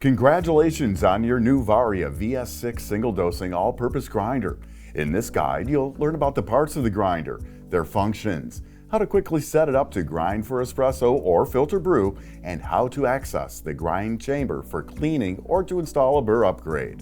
Congratulations on your new Varia VS6 single dosing all-purpose grinder. In this guide, you'll learn about the parts of the grinder, their functions, how to quickly set it up to grind for espresso or filter brew, and how to access the grind chamber for cleaning or to install a Burr upgrade.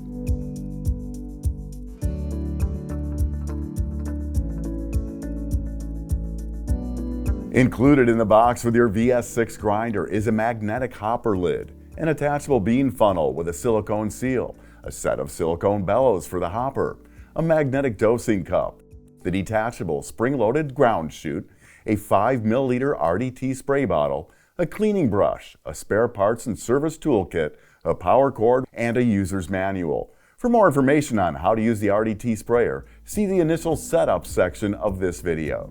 Included in the box with your VS6 grinder is a magnetic hopper lid, an attachable bean funnel with a silicone seal, a set of silicone bellows for the hopper, a magnetic dosing cup, the detachable spring-loaded ground chute, a 5 ml RDT spray bottle, a cleaning brush, a spare parts and service toolkit, a power cord, and a user's manual. For more information on how to use the RDT sprayer, see the initial setup section of this video.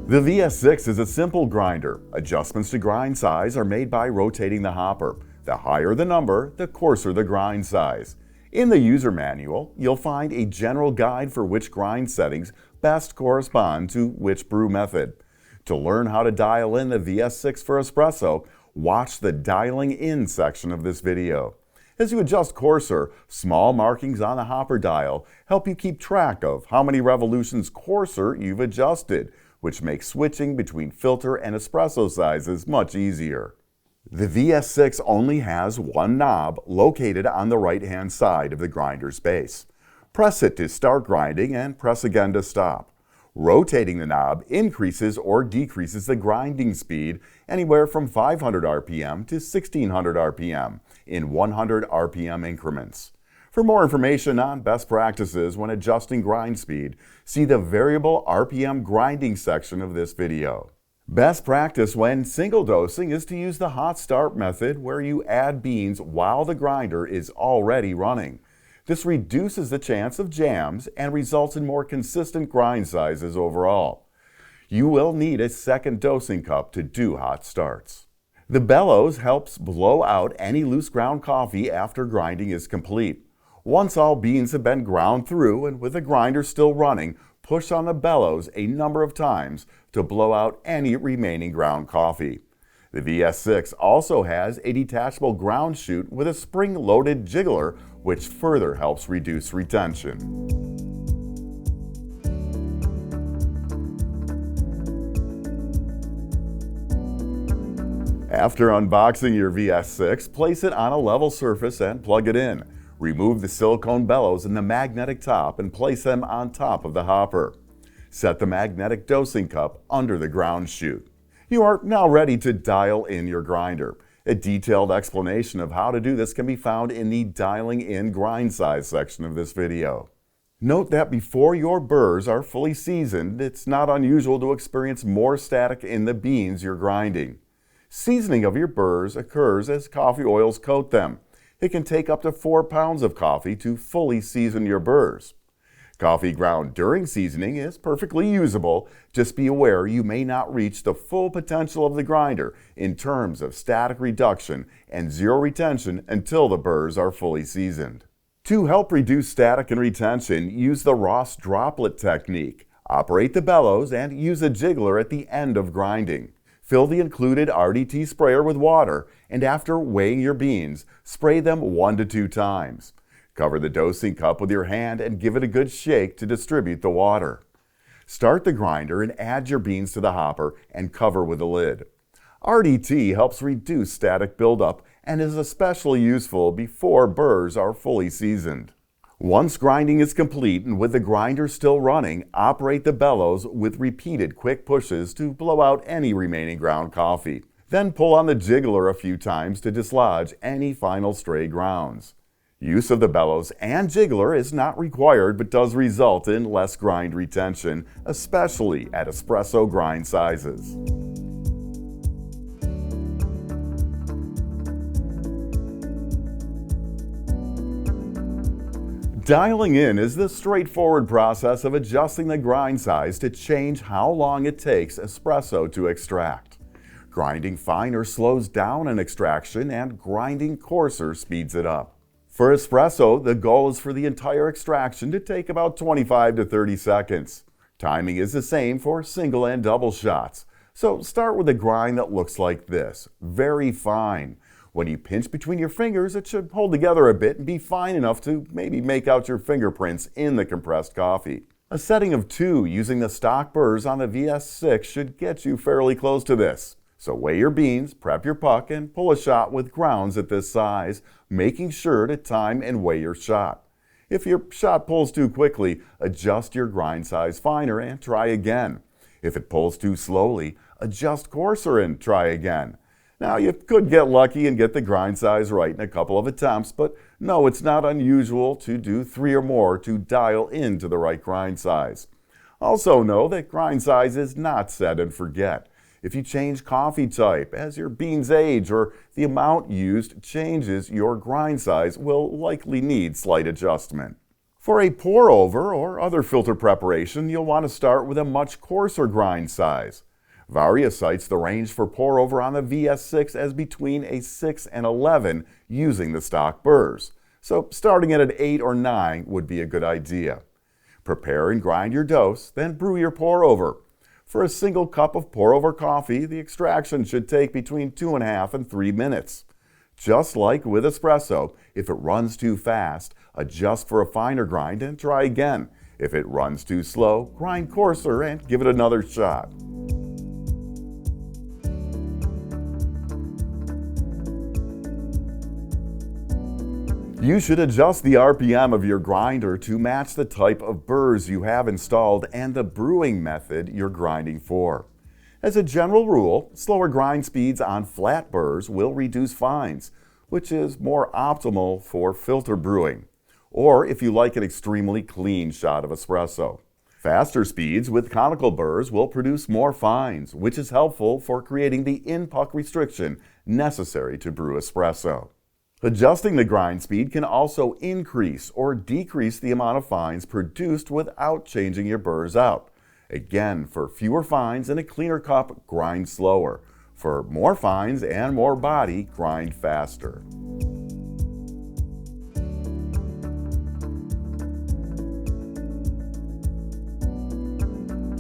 The VS6 is a simple grinder. Adjustments to grind size are made by rotating the hopper. The higher the number, the coarser the grind size. In the user manual, you'll find a general guide for which grind settings best correspond to which brew method. To learn how to dial in the VS6 for espresso, watch the dialing in section of this video. As you adjust coarser, small markings on the hopper dial help you keep track of how many revolutions coarser you've adjusted, which makes switching between filter and espresso sizes much easier. The VS6 only has one knob located on the right-hand side of the grinder's base. Press it to start grinding and press again to stop. Rotating the knob increases or decreases the grinding speed anywhere from 500 RPM to 1600 RPM in 100 RPM increments. For more information on best practices when adjusting grind speed, see the variable RPM grinding section of this video. Best practice when single dosing is to use the hot start method where you add beans while the grinder is already running. This reduces the chance of jams and results in more consistent grind sizes overall. You will need a second dosing cup to do hot starts. The bellows helps blow out any loose ground coffee after grinding is complete. Once all beans have been ground through and with the grinder still running, push on the bellows a number of times to blow out any remaining ground coffee. The VS6 also has a detachable ground chute with a spring-loaded jiggler, which further helps reduce retention. After unboxing your VS6, place it on a level surface and plug it in. Remove the silicone bellows and the magnetic top and place them on top of the hopper. Set the magnetic dosing cup under the ground chute. You are now ready to dial in your grinder. A detailed explanation of how to do this can be found in the Dialing In Grind Size section of this video. Note that before your burrs are fully seasoned, it's not unusual to experience more static in the beans you're grinding. Seasoning of your burrs occurs as coffee oils coat them. It can take up to 4 pounds of coffee to fully season your burrs. Coffee ground during seasoning is perfectly usable. Just be aware you may not reach the full potential of the grinder in terms of static reduction and zero retention until the burrs are fully seasoned. To help reduce static and retention, use the Ross droplet technique. Operate the bellows and use a jiggler at the end of grinding. Fill the included RDT sprayer with water, and after weighing your beans, spray them 1 to 2 times. Cover the dosing cup with your hand and give it a good shake to distribute the water. Start the grinder and add your beans to the hopper and cover with a lid. RDT helps reduce static buildup and is especially useful before burrs are fully seasoned. Once grinding is complete and with the grinder still running, operate the bellows with repeated quick pushes to blow out any remaining ground coffee. Then pull on the jiggler a few times to dislodge any final stray grounds. Use of the bellows and jiggler is not required but does result in less grind retention, especially at espresso grind sizes. Dialing in is the straightforward process of adjusting the grind size to change how long it takes espresso to extract. Grinding finer slows down an extraction and grinding coarser speeds it up. For espresso, the goal is for the entire extraction to take about 25 to 30 seconds. Timing is the same for single and double shots. So start with a grind that looks like this, very fine. When you pinch between your fingers, it should hold together a bit and be fine enough to maybe make out your fingerprints in the compressed coffee. A setting of 2 using the stock Burrs on the VS6 should get you fairly close to this. So weigh your beans, prep your puck, and pull a shot with grounds at this size, making sure to time and weigh your shot. If your shot pulls too quickly, adjust your grind size finer and try again. If it pulls too slowly, adjust coarser and try again. Now, you could get lucky and get the grind size right in a couple of attempts, but no, it's not unusual to do 3 or more to dial into the right grind size. Also know that grind size is not set and forget. If you change coffee type, as your beans age, or the amount used changes, your grind size will likely need slight adjustment. For a pour over or other filter preparation, you'll want to start with a much coarser grind size. Varia cites the range for pour over on the VS6 as between a 6 and 11 using the stock Burrs. So starting at an 8 or 9 would be a good idea. Prepare and grind your dose, then brew your pour over. For a single cup of pour-over coffee, the extraction should take between 2.5 and 3 minutes. Just like with espresso, if it runs too fast, adjust for a finer grind and try again. If it runs too slow, grind coarser and give it another shot. You should adjust the RPM of your grinder to match the type of burrs you have installed and the brewing method you're grinding for. As a general rule, slower grind speeds on flat burrs will reduce fines, which is more optimal for filter brewing, or if you like an extremely clean shot of espresso. Faster speeds with conical burrs will produce more fines, which is helpful for creating the in-puck restriction necessary to brew espresso. Adjusting the grind speed can also increase or decrease the amount of fines produced without changing your burrs out. Again, for fewer fines and a cleaner cup, grind slower. For more fines and more body, grind faster.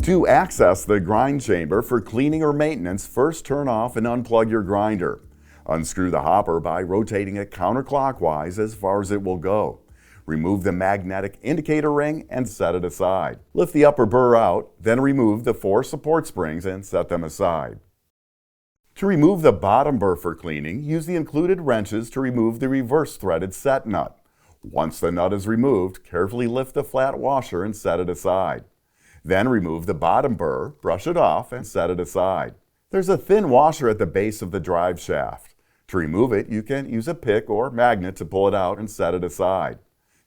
To access the grind chamber for cleaning or maintenance, first turn off and unplug your grinder. Unscrew the hopper by rotating it counterclockwise as far as it will go. Remove the magnetic indicator ring and set it aside. Lift the upper burr out, then remove the 4 support springs and set them aside. To remove the bottom burr for cleaning, use the included wrenches to remove the reverse threaded set nut. Once the nut is removed, carefully lift the flat washer and set it aside. Then remove the bottom burr, brush it off, and set it aside. There's a thin washer at the base of the drive shaft. To remove it, you can use a pick or magnet to pull it out and set it aside.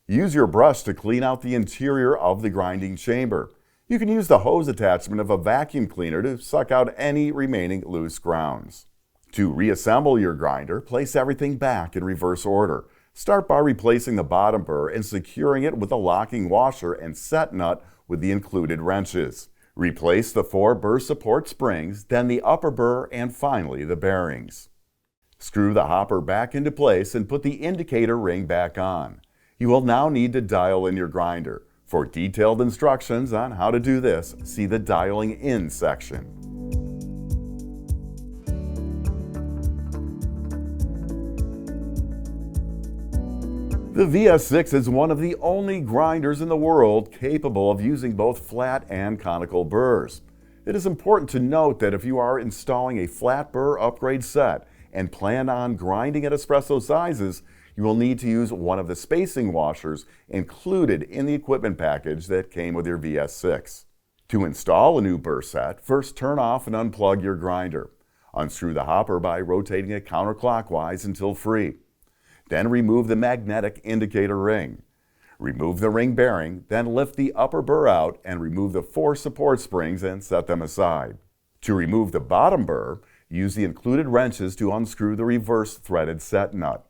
Use your brush to clean out the interior of the grinding chamber. You can use the hose attachment of a vacuum cleaner to suck out any remaining loose grounds. To reassemble your grinder, place everything back in reverse order. Start by replacing the bottom burr and securing it with a locking washer and set nut with the included wrenches. Replace the 4 burr support springs, then the upper burr, and finally the bearings. Screw the hopper back into place and put the indicator ring back on. You will now need to dial in your grinder. For detailed instructions on how to do this, see the Dialing In section. The VS6 is one of the only grinders in the world capable of using both flat and conical burrs. It is important to note that if you are installing a flat burr upgrade set and plan on grinding at espresso sizes, you will need to use one of the spacing washers included in the equipment package that came with your VS6. To install a new burr set, first turn off and unplug your grinder. Unscrew the hopper by rotating it counterclockwise until free. Then remove the magnetic indicator ring. Remove the ring bearing, then lift the upper burr out and remove the 4 support springs and set them aside. To remove the bottom burr, use the included wrenches to unscrew the reverse threaded set nut.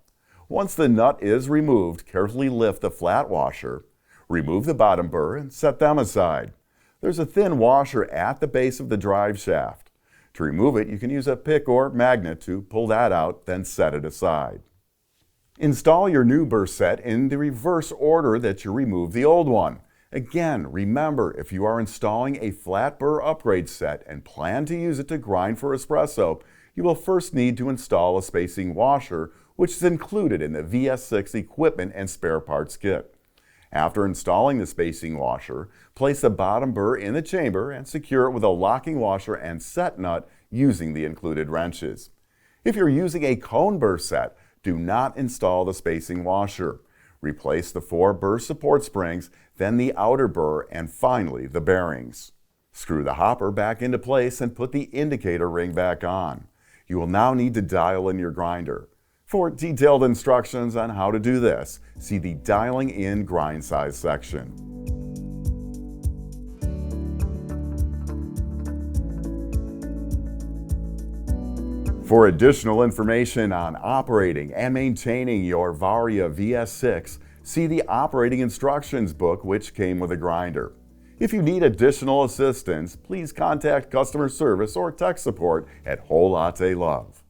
Once the nut is removed, carefully lift the flat washer, remove the bottom burr, and set them aside. There's a thin washer at the base of the drive shaft. To remove it, you can use a pick or magnet to pull that out, then set it aside. Install your new burr set in the reverse order that you removed the old one. Again, remember, if you are installing a flat burr upgrade set and plan to use it to grind for espresso, you will first need to install a spacing washer, which is included in the VS6 equipment and spare parts kit. After installing the spacing washer, place the bottom burr in the chamber and secure it with a locking washer and set nut using the included wrenches. If you're using a cone burr set, do not install the spacing washer. Replace the 4 burr support springs, then the outer burr, and finally the bearings. Screw the hopper back into place and put the indicator ring back on. You will now need to dial in your grinder. For detailed instructions on how to do this, see the Dialing in Grind Size section. For additional information on operating and maintaining your Varia VS6, see the Operating Instructions book, which came with a grinder. If you need additional assistance, please contact customer service or tech support at Whole Latte Love.